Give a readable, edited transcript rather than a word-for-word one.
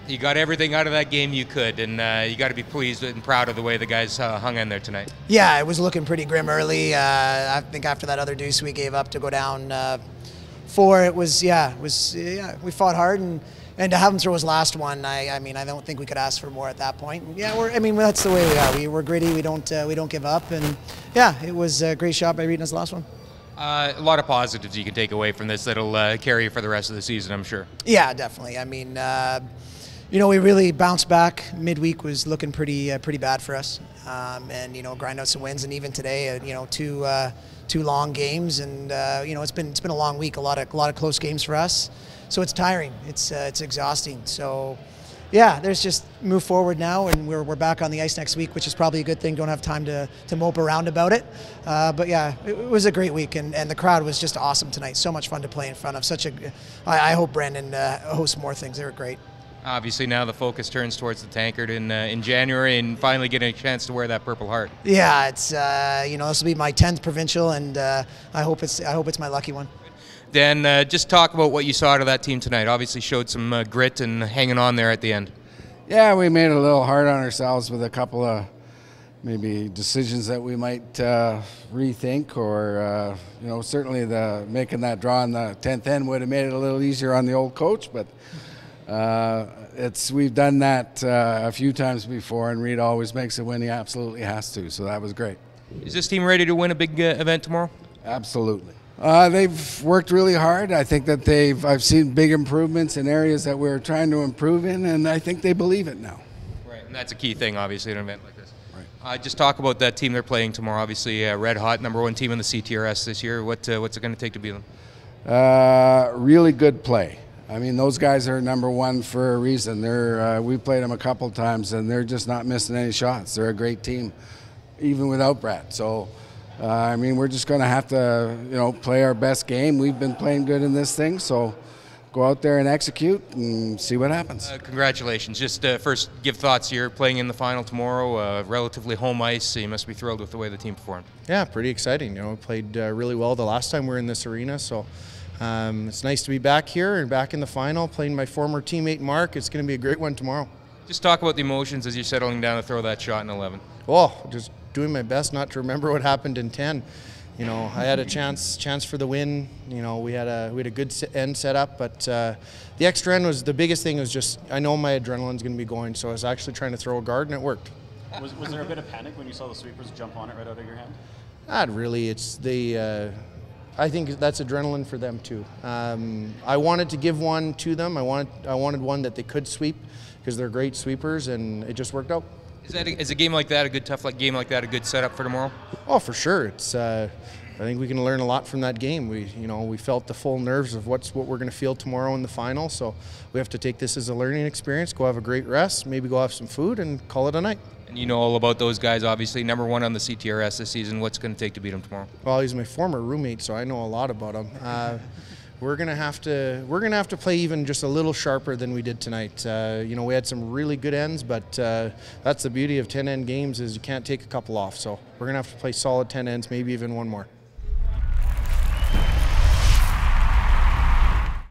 You got everything out of that game you could, and you got to be pleased and proud of the way the guys hung in there tonight. Yeah, it was looking pretty grim early. I think after that other deuce we gave up to go down 4, we fought hard, and to have him throw his last one, I mean, I don't think we could ask for more at that point. Yeah, that's the way we are. We're gritty. We don't give up, and yeah, it was a great shot by Reid in his last one. A lot of positives you can take away from this that'll carry you for the rest of the season, I'm sure. Yeah, definitely. I mean, we really bounced back. Midweek was looking pretty bad for us, and grind out some wins. And even today, two long games, and it's been a long week. A lot of close games for us, so it's tiring. It's exhausting. So. Yeah, there's just move forward now, and we're back on the ice next week, which is probably a good thing. Don't have time to mope around about it. But yeah, it was a great week, and the crowd was just awesome tonight. So much fun to play in front of. I hope Brandon hosts more things. They were great. Obviously, now the focus turns towards the Tankard in January, and finally getting a chance to wear that Purple Heart. Yeah, it's this will be my 10th provincial, and I hope it's my lucky one. Dan, just talk about what you saw out of that team tonight. Obviously showed some grit and hanging on there at the end. Yeah, we made it a little hard on ourselves with a couple of maybe decisions that we might rethink, or certainly making that draw on the 10th end would have made it a little easier on the old coach. But we've done that a few times before, and Reid always makes it when he absolutely has to. So that was great. Is this team ready to win a big event tomorrow? Absolutely. They've worked really hard. I think that I've seen big improvements in areas that we're trying to improve in, and I think they believe it now. Right, and that's a key thing, obviously, in an event like this. Right. Just talk about that team they're playing tomorrow. Obviously, red hot, #1 team in the CTRS this year. What's it going to take to beat them? Really good play. I mean, those guys are #1 for a reason. We played them a couple times, and they're just not missing any shots. They're a great team, even without Brad. So. We're just going to have to, play our best game. We've been playing good in this thing, so go out there and execute and see what happens. Congratulations. Just first, give thoughts. You're playing in the final tomorrow, relatively home ice, so you must be thrilled with the way the team performed. Yeah, pretty exciting. We played really well the last time we were in this arena, so it's nice to be back here and back in the final, playing my former teammate Mark. It's going to be a great one tomorrow. Just talk about the emotions as you're settling down to throw that shot in 11. Oh, just doing my best not to remember what happened in 10. I had a chance for the win. We had a good end set up, but the extra end was the biggest thing. Was just I know my adrenaline's going to be going, so I was actually trying to throw a guard, and it worked. Was there a bit of panic when you saw the sweepers jump on it right out of your hand? Not really. It's I think that's adrenaline for them too. I wanted to give one to them. I wanted one that they could sweep because they're great sweepers, and it just worked out. Is a game like that, a good tough game like that, a good setup for tomorrow? Oh, for sure. It's. I think we can learn a lot from that game. We felt the full nerves of what we're going to feel tomorrow in the final. So we have to take this as a learning experience. Go have a great rest. Maybe go have some food and call it a night. And you know all about those guys, obviously. #1 on the CTRS this season. What's going to take to beat them tomorrow? Well, he's my former roommate, so I know a lot about him. We're gonna have to play even just a little sharper than we did tonight. We had some really good ends, but that's the beauty of 10-end games is you can't take a couple off. So we're gonna have to play solid 10 ends, maybe even one more.